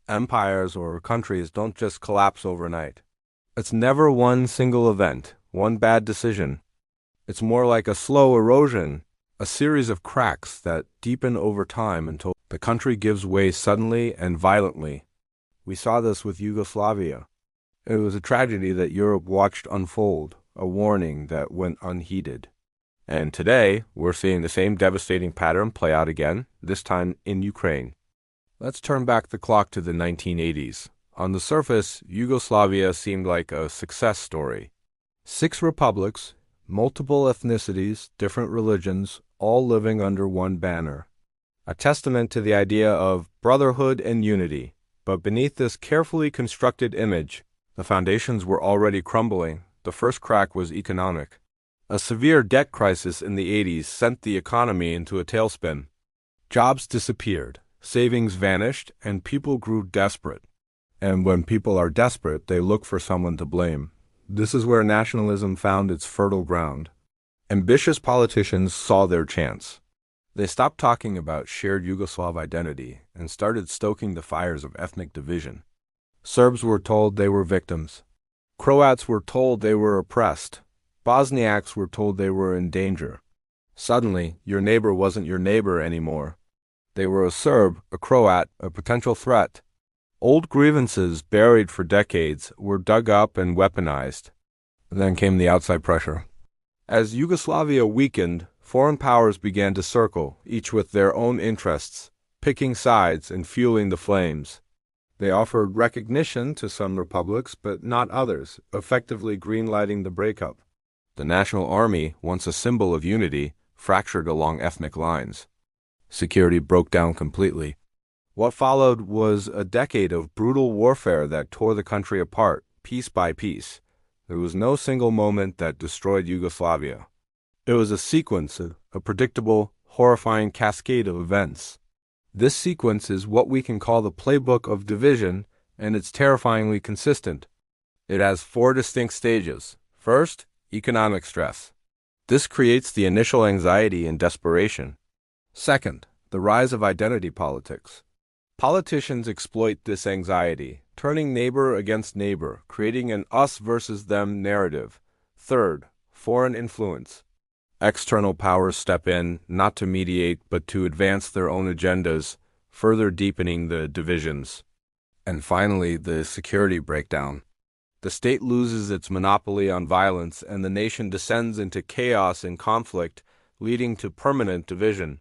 Empires or countries don't just collapse overnight. It's never one single event, one bad decision. It's more like a slow erosion, a series of cracks that deepen over time until the country gives way suddenly and violently. We saw this with Yugoslavia. It was a tragedy that Europe watched unfold, a warning that went unheeded. And today, we're seeing the same devastating pattern play out again, this time in Ukraine. Let's turn back the clock to the 1980s. On the surface, Yugoslavia seemed like a success story. 6 republics, multiple ethnicities, different religions, all living under one banner. A testament to the idea of brotherhood and unity. But beneath this carefully constructed image, the foundations were already crumbling. The first crack was economic. A severe debt crisis in the 80s sent the economy into a tailspin. Jobs disappeared, savings vanished, and people grew desperate. And when people are desperate, they look for someone to blame. This is where nationalism found its fertile ground. Ambitious politicians saw their chance. They stopped talking about shared Yugoslav identity and started stoking the fires of ethnic division. Serbs were told they were victims. Croats were told they were oppressed. Bosniaks were told they were in danger. Suddenly, your neighbor wasn't your neighbor anymore. They were a Serb, a Croat, a potential threat. Old grievances buried for decades were dug up and weaponized. Then came the outside pressure. As Yugoslavia weakened, foreign powers began to circle, each with their own interests, picking sides and fueling the flames. They offered recognition to some republics, but not others, effectively greenlighting the breakup. The National Army, once a symbol of unity, fractured along ethnic lines. Security broke down completely. What followed was a decade of brutal warfare that tore the country apart, piece by piece. There was no single moment that destroyed Yugoslavia. It was a sequence, a predictable, horrifying cascade of events. This sequence is what we can call the playbook of division, and it's terrifyingly consistent. It has 4 distinct stages. First, economic stress. This creates the initial anxiety and desperation. Second, the rise of identity politics. Politicians exploit this anxiety, turning neighbor against neighbor, creating an us versus them narrative. Third, foreign influence. External powers step in, not to mediate, but to advance their own agendas, further deepening the divisions. And finally, the security breakdown. The state loses its monopoly on violence, and the nation descends into chaos and conflict, leading to permanent division.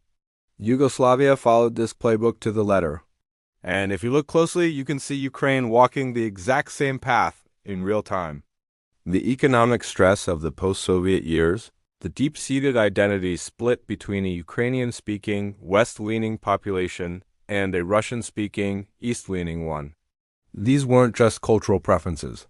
Yugoslavia followed this playbook to the letter. And if you look closely, you can see Ukraine walking the exact same path in real time. The economic stress of the post-Soviet years, the deep-seated identity split between a Ukrainian-speaking, West-leaning population and a Russian-speaking, East-leaning one. These weren't just cultural preferences.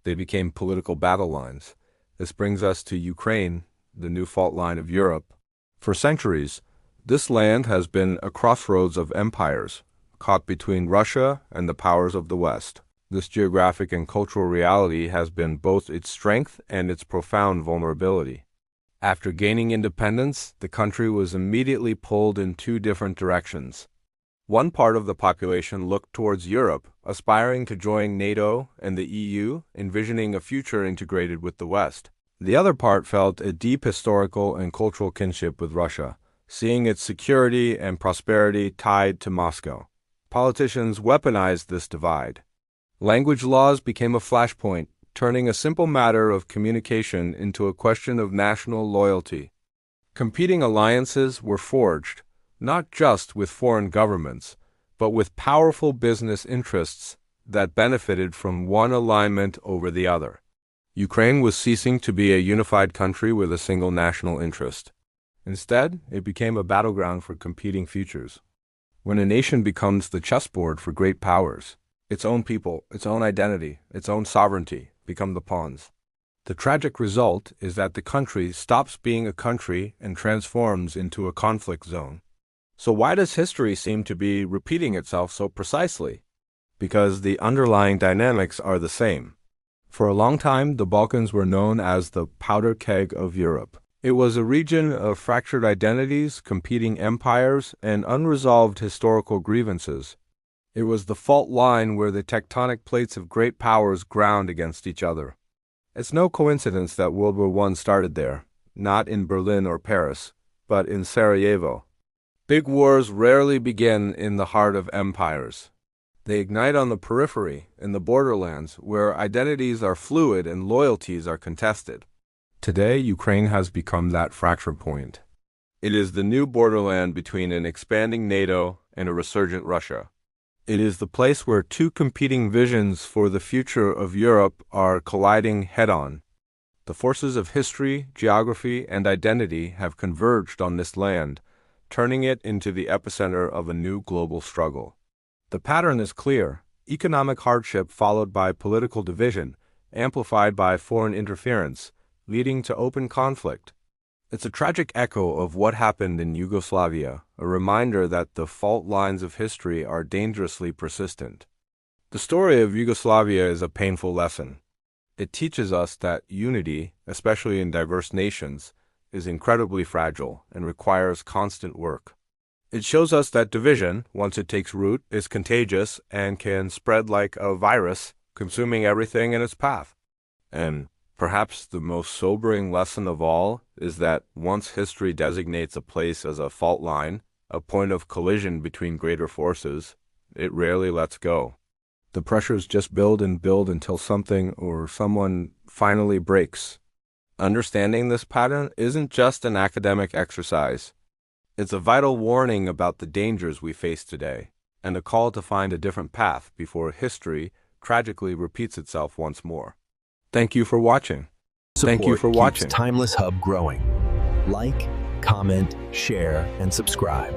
They became political battle lines. This brings us to Ukraine, the new fault line of Europe. For centuries, this land has been a crossroads of empires, caught between Russia and the powers of the West. This geographic and cultural reality has been both its strength and its profound vulnerability. After gaining independence, the country was immediately pulled in 2 different directions. One part of the population looked towards Europe, aspiring to join NATO and the EU, envisioning a future integrated with the West. The other part felt a deep historical and cultural kinship with Russia, seeing its security and prosperity tied to Moscow. Politicians weaponized this divide. Language laws became a flashpoint, turning a simple matter of communication into a question of national loyalty. Competing alliances were forged, not just with foreign governments, but with powerful business interests that benefited from one alignment over the other. Ukraine was ceasing to be a unified country with a single national interest. Instead, it became a battleground for competing futures. When a nation becomes the chessboard for great powers, its own people, its own identity, its own sovereignty become the pawns. The tragic result is that the country stops being a country and transforms into a conflict zone. So why does history seem to be repeating itself so precisely? Because the underlying dynamics are the same. For a long time, the Balkans were known as the powder keg of Europe. It was a region of fractured identities, competing empires, and unresolved historical grievances. It was the fault line where the tectonic plates of great powers ground against each other. It's no coincidence that World War I started there, not in Berlin or Paris, but in Sarajevo. Big wars rarely begin in the heart of empires. They ignite on the periphery, in the borderlands, where identities are fluid and loyalties are contested. Today, Ukraine has become that fracture point. It is the new borderland between an expanding NATO and a resurgent Russia. It is the place where two competing visions for the future of Europe are colliding head-on. The forces of history, geography, and identity have converged on this land, turning it into the epicenter of a new global struggle. The pattern is clear: economic hardship followed by political division, amplified by foreign interference, leading to open conflict. It's a tragic echo of what happened in Yugoslavia, a reminder that the fault lines of history are dangerously persistent. The story of Yugoslavia is a painful lesson. It teaches us that unity, especially in diverse nations, is incredibly fragile and requires constant work. It shows us that division, once it takes root, is contagious and can spread like a virus, consuming everything in its path. And perhaps the most sobering lesson of all is that once history designates a place as a fault line, a point of collision between greater forces, it rarely lets go. The pressures just build and build until something or someone finally breaks. Understanding this pattern isn't just an academic exercise. It's a vital warning about the dangers we face today, and a call to find a different path before history tragically repeats itself once more. Thank you for watching. Support keeps Timeless Hub growing. Like, comment, share, and subscribe.